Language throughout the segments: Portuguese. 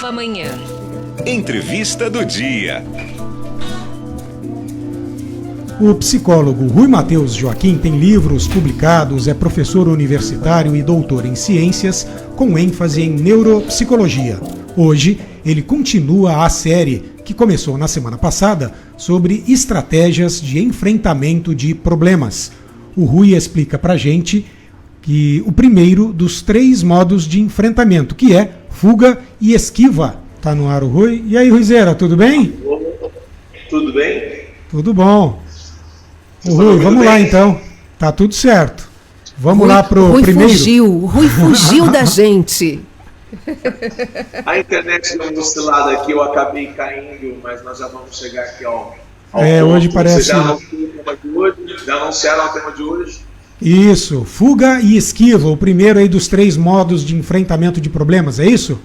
Nova Manhã. Entrevista do dia. O psicólogo Rui Matheus Joaquim tem livros publicados, é professor universitário e doutor em ciências, com ênfase em neuropsicologia. Hoje, ele continua a série que começou na semana passada sobre estratégias de enfrentamento de problemas. O Rui explica pra gente que o primeiro dos 3 modos de enfrentamento, que é fuga e esquiva. Tá no ar o Rui. E aí, Ruizeira, tudo bem? Tudo bem? Tudo bom. Rui, vamos lá então. Tá tudo certo. Vamos lá pro primeiro. O Rui fugiu da gente. A internet deu uma oscilada aqui, eu acabei caindo, mas nós já vamos chegar aqui ao hoje ponto. parece... Vocês já anunciaram o tema de hoje? Isso, fuga e esquiva, o primeiro aí dos 3 modos de enfrentamento de problemas, é isso?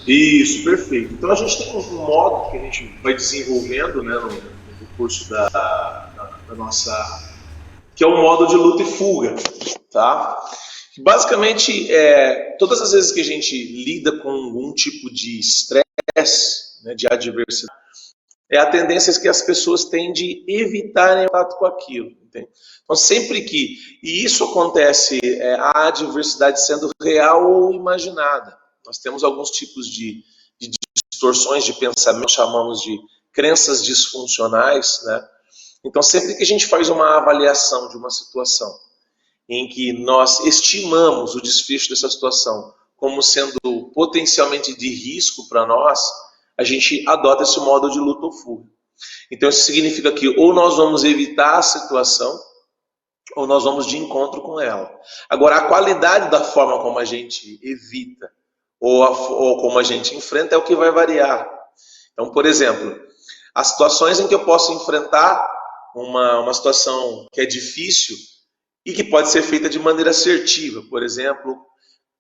Isso, perfeito. Então a gente tem um modo que a gente vai desenvolvendo, né, no curso da nossa... que é o modo de luta e fuga, tá? Basicamente, todas as vezes que a gente lida com algum tipo de estresse, né, de adversidade, a tendência é que as pessoas têm de evitarem contato com aquilo. Entende? Então, sempre que... E isso acontece, a adversidade sendo real ou imaginada. Nós temos alguns tipos de distorções de pensamento, chamamos de crenças disfuncionais, né? Então, sempre que a gente faz uma avaliação de uma situação em que nós estimamos o desfecho dessa situação como sendo potencialmente de risco para nós, a gente adota esse modo de luta ou fuga. Então isso significa que ou nós vamos evitar a situação, ou nós vamos de encontro com ela. Agora, a qualidade da forma como a gente evita ou como a gente enfrenta é o que vai variar. Então, por exemplo, as situações em que eu posso enfrentar uma situação que é difícil e que pode ser feita de maneira assertiva, por exemplo,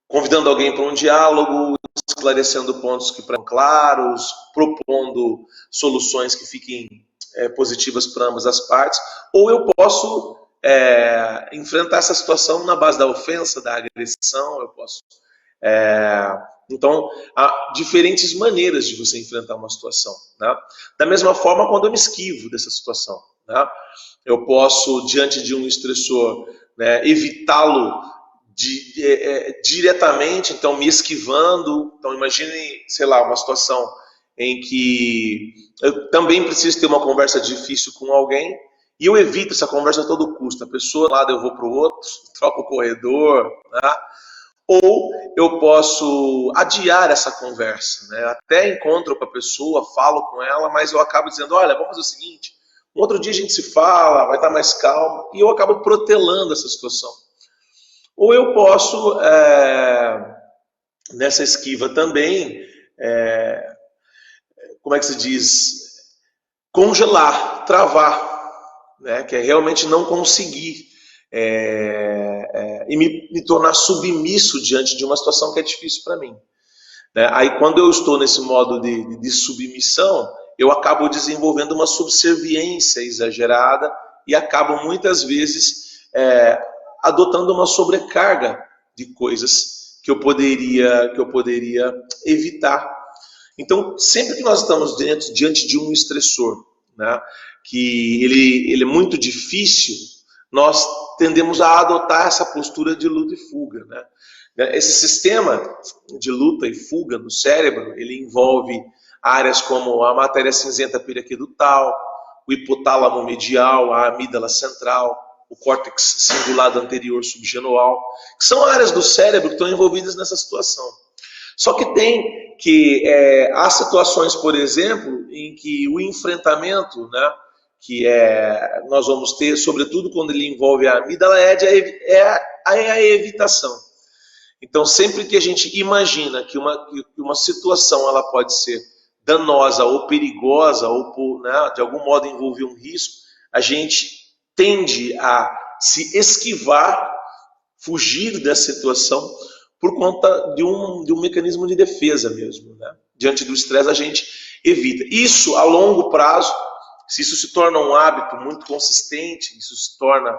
convidando alguém para um diálogo, esclarecendo pontos que para claros, propondo soluções que fiquem positivas para ambas as partes, ou eu posso enfrentar essa situação na base da ofensa, da agressão, eu posso... Então, há diferentes maneiras de você enfrentar uma situação, né? Da mesma forma, quando eu me esquivo dessa situação, né? Eu posso, diante de um estressor, né, evitá-lo diretamente, então me esquivando. Então imagine, sei lá, uma situação em que eu também preciso ter uma conversa difícil com alguém e eu evito essa conversa a todo custo. A pessoa de um lado, eu vou para o outro, troco o corredor, né? Ou eu posso adiar essa conversa, né? Até encontro com a pessoa, falo com ela, mas eu acabo dizendo, olha, vamos fazer o seguinte, um outro dia a gente se fala, vai estar mais calmo, e eu acabo protelando essa situação. Ou eu posso, nessa esquiva também, como é que se diz? Congelar, travar, né? Que é realmente não conseguir e me tornar submisso diante de uma situação que é difícil para mim. Né? Aí quando eu estou nesse modo de submissão, eu acabo desenvolvendo uma subserviência exagerada e acabo muitas vezes adotando uma sobrecarga de coisas que eu poderia evitar. Então, sempre que nós estamos diante de um estressor, né, que ele é muito difícil, nós tendemos a adotar essa postura de luta e fuga, né? Esse sistema de luta e fuga no cérebro, ele envolve áreas como a matéria cinzenta periaquedutal, o hipotálamo medial, a amígdala central, o córtex cingulado anterior subgenual, que são áreas do cérebro que estão envolvidas nessa situação. Só que há situações, por exemplo, em que o enfrentamento, né, nós vamos ter, sobretudo quando ele envolve a amígdala, é a evitação. Então, sempre que a gente imagina que uma situação ela pode ser danosa ou perigosa, ou, né, de algum modo envolver um risco, a gente tende a se esquivar, fugir dessa situação por conta de um mecanismo de defesa mesmo, né? Diante do estresse a gente evita. Isso a longo prazo, se isso se torna um hábito muito consistente, isso se torna,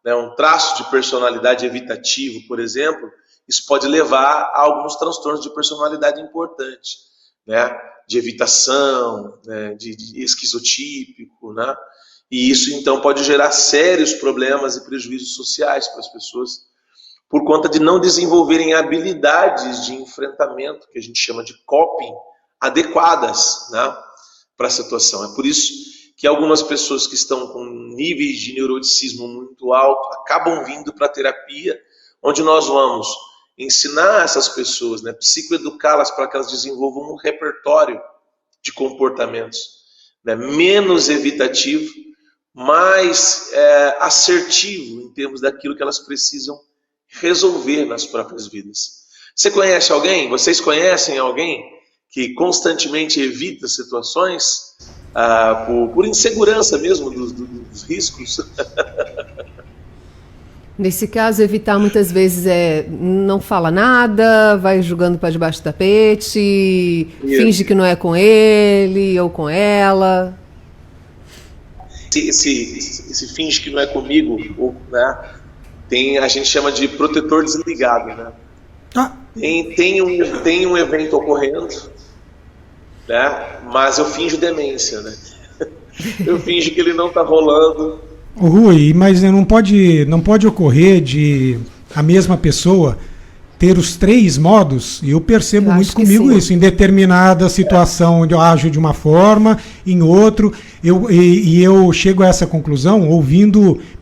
né, um traço de personalidade evitativo, por exemplo, isso pode levar a alguns transtornos de personalidade importantes. né, de evitação, né, de esquizotípico, né? E isso, então, pode gerar sérios problemas e prejuízos sociais para as pessoas, por conta de não desenvolverem habilidades de enfrentamento, que a gente chama de coping, adequadas, né, para a situação. É por isso que algumas pessoas que estão com níveis de neuroticismo muito alto acabam vindo para a terapia, onde nós vamos ensinar essas pessoas, né, psicoeducá-las para que elas desenvolvam um repertório de comportamentos, né, menos evitativo, mais assertivo em termos daquilo que elas precisam resolver nas próprias vidas. Você conhece alguém? Vocês conhecem alguém que constantemente evita situações por insegurança mesmo dos riscos? Nesse caso, evitar muitas vezes não fala nada, vai jogando para debaixo do tapete, finge que não é com ele ou com ela. Esse finge que não é comigo, né, a gente chama de protetor desligado, né? Tem um evento ocorrendo, né, mas eu finjo demência, né? Eu finjo que ele não está rolando. Rui, mas não pode ocorrer de a mesma pessoa ter os 3 modos, e eu percebo muito comigo isso, em determinada situação onde eu ajo de uma forma, em outro, eu chego a essa conclusão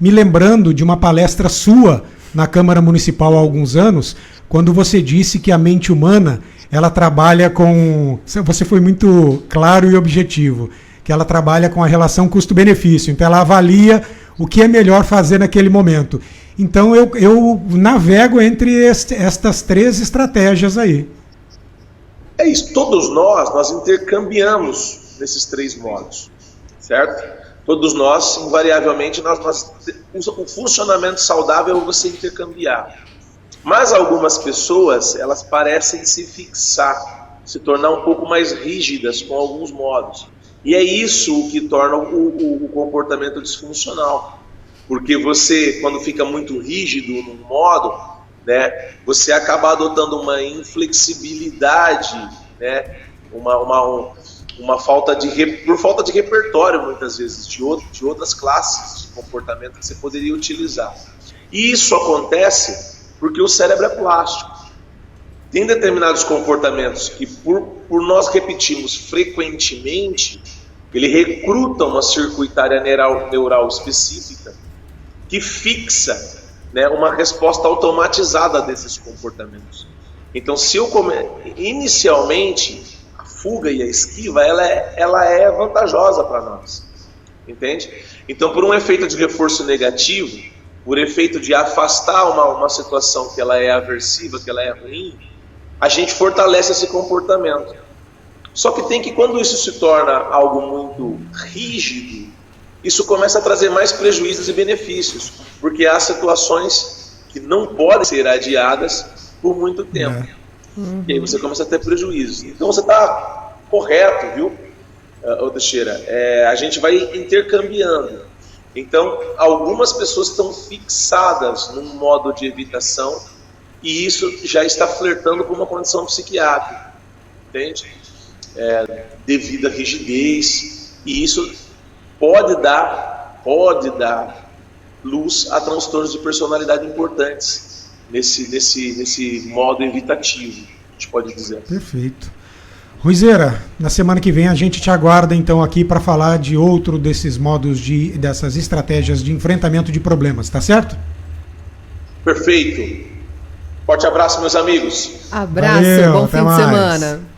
me lembrando de uma palestra sua na Câmara Municipal há alguns anos, quando você disse que a mente humana, ela trabalha com, você foi muito claro e objetivo, que ela trabalha com a relação custo-benefício, então ela avalia o que é melhor fazer naquele momento. Então eu navego entre estas 3 estratégias aí. É isso, todos nós intercambiamos nesses 3 modos, certo? Todos nós, invariavelmente, o funcionamento saudável é você intercambiar. Mas algumas pessoas, elas parecem se fixar, se tornar um pouco mais rígidas com alguns modos. E é isso o que torna o comportamento disfuncional. Porque você, quando fica muito rígido num modo, né, você acaba adotando uma inflexibilidade, né, uma falta por falta de repertório, muitas vezes, de outras classes de comportamento que você poderia utilizar. E isso acontece porque o cérebro é plástico. Tem determinados comportamentos que, por nós repetirmos frequentemente, ele recruta uma circuitária neural específica que fixa, né, uma resposta automatizada desses comportamentos. Então, inicialmente, a fuga e a esquiva, ela é vantajosa para nós, entende? Então, por um efeito de reforço negativo, por efeito de afastar uma situação que ela é aversiva, que ela é ruim, a gente fortalece esse comportamento. Só que quando isso se torna algo muito rígido, isso começa a trazer mais prejuízos e benefícios, porque há situações que não podem ser adiadas por muito tempo. E aí você começa a ter prejuízos. Então você está correto, viu, Teixeira? A gente vai intercambiando. Então, algumas pessoas estão fixadas num modo de evitação e isso já está flertando com uma condição psiquiátrica, entende? Devido à rigidez, e isso pode dar luz a transtornos de personalidade importantes nesse modo evitativo, a gente pode dizer. Perfeito. Ruizeira, na semana que vem a gente te aguarda então aqui para falar de outro desses modos, dessas estratégias de enfrentamento de problemas, tá certo? Perfeito. Forte abraço, meus amigos. Abraço, Valeu, bom fim de semana.